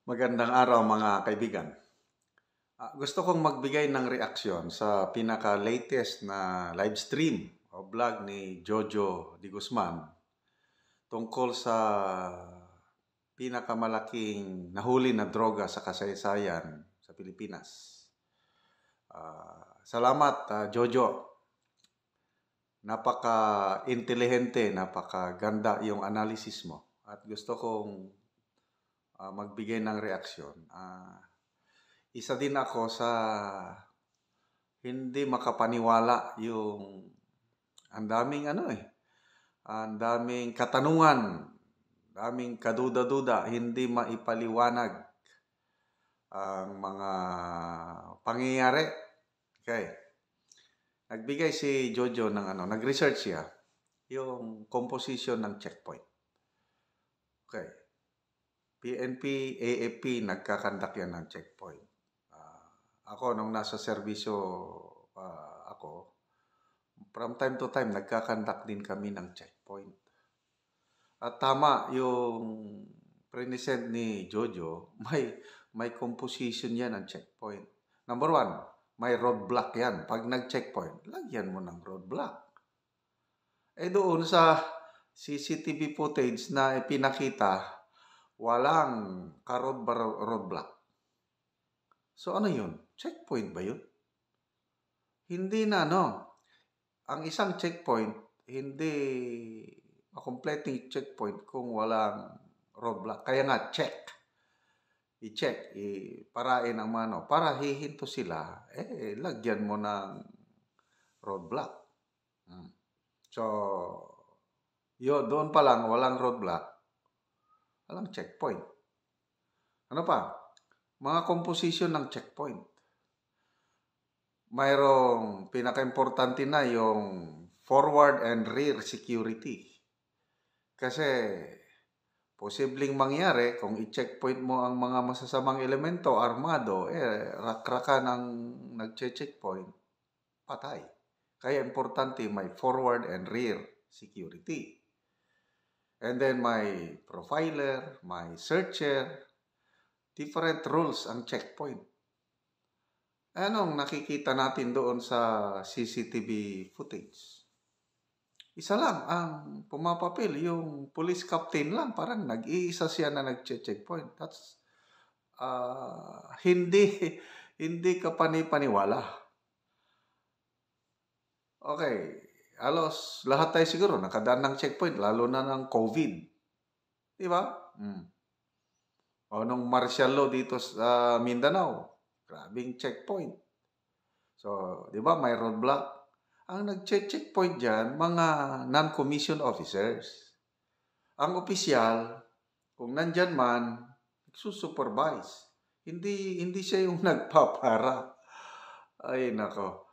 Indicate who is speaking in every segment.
Speaker 1: Magandang araw mga kaibigan. Gusto kong magbigay ng reaksyon sa pinaka-latest na live stream o vlog ni Jojo Di Guzman tungkol sa pinakamalaking nahuli na droga sa kasaysayan sa Pilipinas. Salamat, Jojo. Napaka-intelihente, napaka-ganda yung analysis mo. At gusto kong magbigay ng reaksyon. Isa din ako sa hindi makapaniwala yung ang daming katanungan, daming kaduda-duda, hindi maipaliwanag ang mga pangyayari. Okay. Nagbigay si Jojo ng nag-research siya yung composition ng checkpoint. Okay. PNP, AFP, nagkakandak yan ng checkpoint. Ako, nung nasa serbisyo ako, from time to time, nagkakandak din kami ng checkpoint. At tama yung present ni Jojo, may composition yan ng checkpoint. Number one, may roadblock yan. Pag nag-checkpoint, lagyan mo ng roadblock. Doon sa CCTV footage na ipinakita, walang roadblock. So ano yun? Checkpoint ba yun? Hindi na, Ang isang checkpoint, hindi completing checkpoint kung walang roadblock. Kaya nga, i-check, parain ang para hihinto sila, lagyan mo ng roadblock. So, yun, doon pa lang, walang roadblock, walang checkpoint. Ano pa? Mga composition ng checkpoint. Mayroong pinaka-importante na yung forward and rear security. Kasi posibleng mangyari kung i-checkpoint mo ang mga masasamang elemento, armado, rakrakan ang nag-checkpoint, patay. Kaya importante may forward and rear security. And then may profiler, may searcher, different rules ang checkpoint. Anong nakikita natin doon sa CCTV footage? Isa lang ang pumapapil, yung police captain lang, parang nag-iisa siya na nag-checkpoint. That's hindi ka panipaniwala. Okay, halos lahat tayo siguro nakadaan ng checkpoint, lalo na ng COVID. Di ba? O nung martial law dito sa Mindanao, grabing checkpoint. So, di ba, may roadblock. Ang nag-checkpoint dyan, mga non-commissioned officers. Ang opisyal, kung nandyan man, nagsusupervise. Hindi siya yung nagpapara. Ay, nako.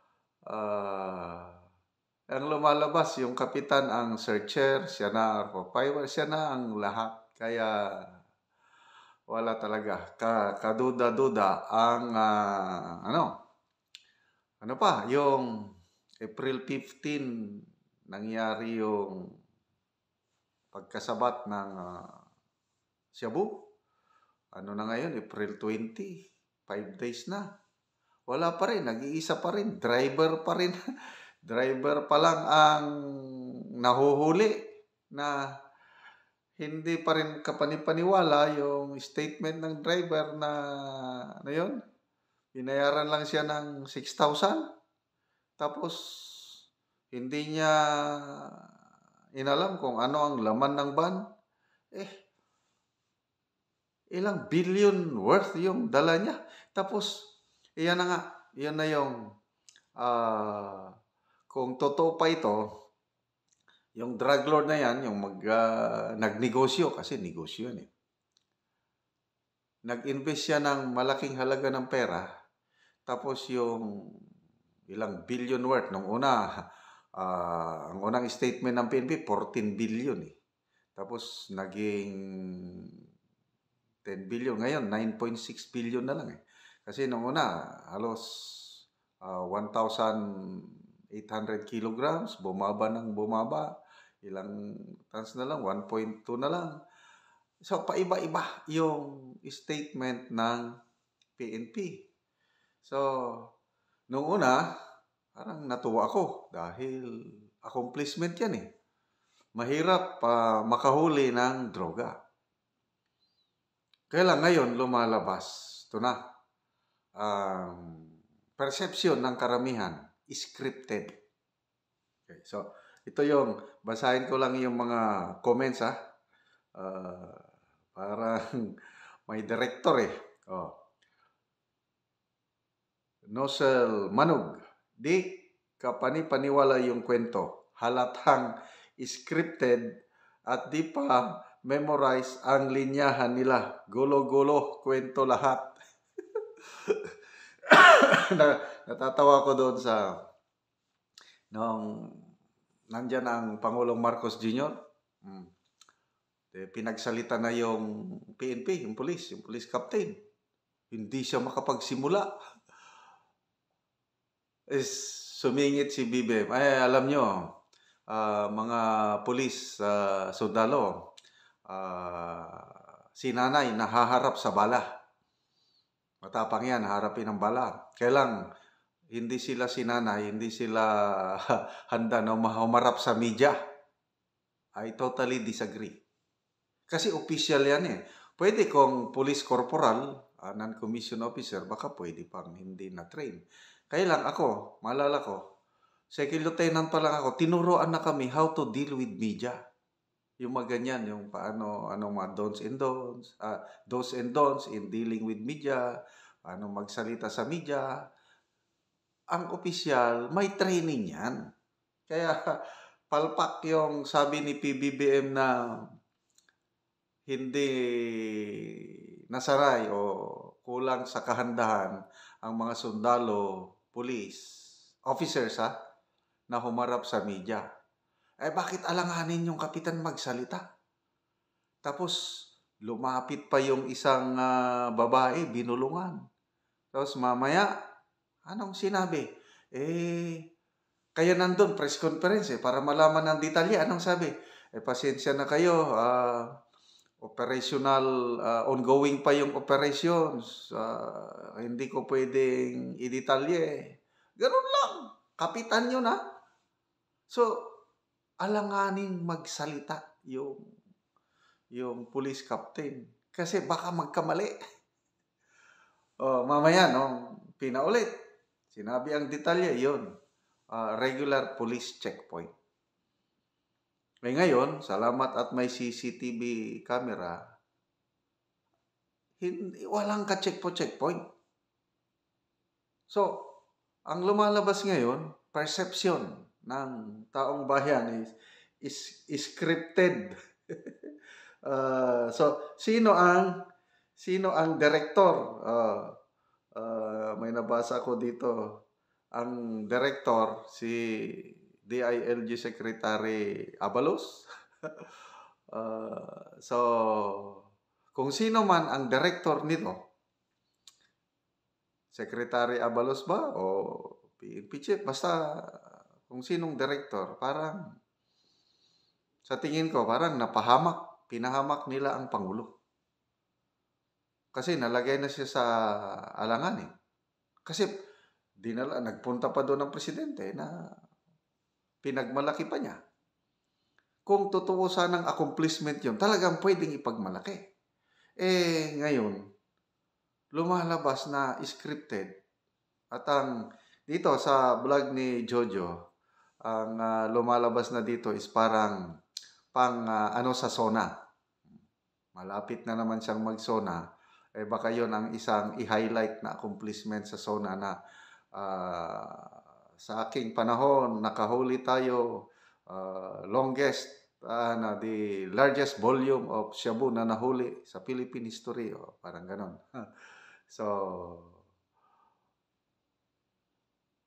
Speaker 1: Ang lumalabas, yung kapitan ang searcher, siya na, profiler, siya na ang lahat. Kaya wala talaga. Kaduda-duda ang, ano pa, yung April 15, nangyari yung pagkasabat ng Cebu. Ano na ngayon, April 20, 5 days na. Wala pa rin, nag-iisa pa rin, driver pa rin. Driver pa lang ang nahuhuli na hindi pa rin kapanipaniwala yung statement ng driver na yun. Binayaran lang siya ng 6,000. Tapos, hindi niya inalam kung ano ang laman ng van. Ilang billion worth yung dala niya. Tapos, iyan na nga. Iyan na yung, kung totoo pa ito, yung drug lord na yan, yung nagnegosyo, kasi negosyo yan Nag-invest siya ng malaking halaga ng pera, tapos yung ilang billion worth, nung una, ang unang statement ng PNP, 14 billion Tapos naging 10 billion. Ngayon, 9.6 billion na lang Kasi nung una, halos 1,800 kilograms, bumaba ng bumaba. Ilang tons na lang, 1.2 na lang. So, paiba-iba yung statement ng PNP. So, nung una, parang natuwa ako dahil accomplishment yan eh. Mahirap makahuli ng droga. Kaya lang ngayon lumalabas, ito na, perception ng karamihan, scripted. Okay, so, ito yung, basahin ko lang yung mga comments ha. Parang may director eh. Oh. Nosel Manug, di kapani-paniwala yung kwento. Halatang scripted at di pa memorize ang linyahan nila. Gulo-gulo, kwento lahat. Natatawa ko doon sa nung nandyan ang Pangulong Marcos Jr. Pinagsalita na yung PNP, yung police captain. Hindi siya makapagsimula. Sumingit si BBM. Ay, alam nyo, mga pulis, sundalo, si nanay nahaharap sa bala. Matapang yan, harapin ang bala. Kailang hindi sila si nanay, hindi sila handa na humarap sa media. I totally disagree. Kasi official yan eh. Pwede kung police corporal, non-commissioned officer, baka pwede pang hindi na-train. Kaya lang ako, maalala ko, second lieutenant pa lang ako, tinuruan na kami how to deal with media. Yung mga ganyan, yung paano, anong mga do's and don'ts in dealing with media, paano magsalita sa media. Ang opisyal, may training yan. Kaya palpak yung sabi ni PBBM na hindi nasaray o kulang sa kahandahan ang mga sundalo, police, officers na humarap sa media. Bakit alanganin yung kapitan magsalita? Tapos lumapit pa yung isang babae, binulungan. Tapos mamaya, anong sinabi? Kaya nandun, press conference para malaman ng detalye. Anong sabi? Pasensya na kayo, operational, ongoing pa yung operations. Hindi ko pwedeng i-detalye. Ganun lang. Kapitan yun So, alanganin magsalita yung police captain. Kasi baka magkamali. Mamaya, pinaulit. Sinabi ang detalye, yun. Regular police checkpoint. Ngayon, salamat at may CCTV camera, walang ka-checkpoint. So, ang lumalabas ngayon, perception ng taong bayan is scripted. So, sino ang director? May nabasa ko dito. Ang director, si DILG Secretary Abalos. So, kung sino man ang director nito, Secretary Abalos ba o PNP chief, basta kung sinong director, parang sa tingin ko, parang pinahamak nila ang Pangulo. Kasi nalagay na siya sa alangan Kasi nagpunta pa doon ang presidente na pinagmalaki pa niya. Kung totoo sanang accomplishment yun, talagang pwedeng ipagmalaki. Ngayon, lumalabas na scripted. At dito sa vlog ni Jojo, ang lumalabas na dito is parang sa SONA. Malapit na naman siyang mag-SONA. Baka yun ang isang i-highlight na accomplishment sa SONA na sa aking panahon, nakahuli tayo the largest volume of shabu na nahuli sa Philippine history. Parang ganon. So,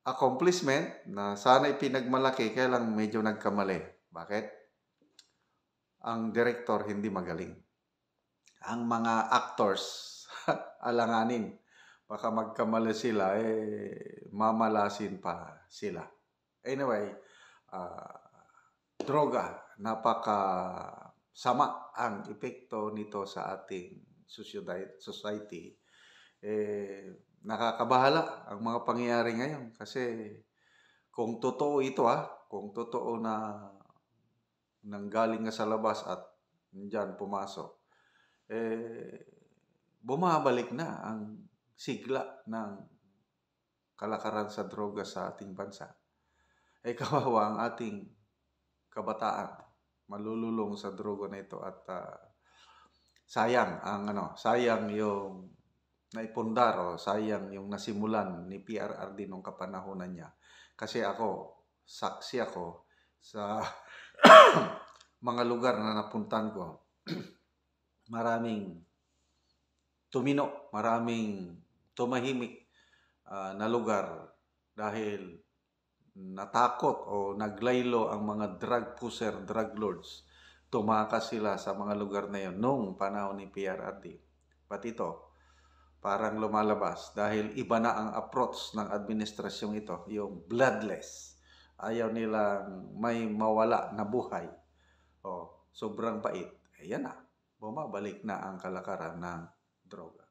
Speaker 1: accomplishment na sana ipinagmalaki, kaya lang medyo nagkamali. Bakit? Ang director hindi magaling. Ang mga actors, alanganin. Baka magkamali sila, mamalasin pa sila. Anyway, droga, sama ang epekto nito sa ating society, nakakabahala ang mga pangyayari ngayon. Kasi kung totoo ito kung totoo na nanggaling nga sa labas at diyan pumasok, bumabalik na ang sigla ng kalakaran sa droga sa ating bansa. Kawawa ang ating kabataan, malululong sa droga na ito at sayang yung naipundar o sayang yung nasimulan ni PRRD nung kapanahonan niya. Kasi saksi ako sa mga lugar na napuntan ko. Maraming maraming tumahimik na lugar dahil natakot o naglaylo ang mga drug pusher, drug lords. Tumakas sila sa mga lugar na yun nung panahon ni PRRD. But ito, parang lumalabas dahil iba na ang approach ng administrasyong ito, yung bloodless. Ayaw nilang may mawala na buhay. Sobrang bait. Yan na, bumabalik na ang kalakaran ng droga.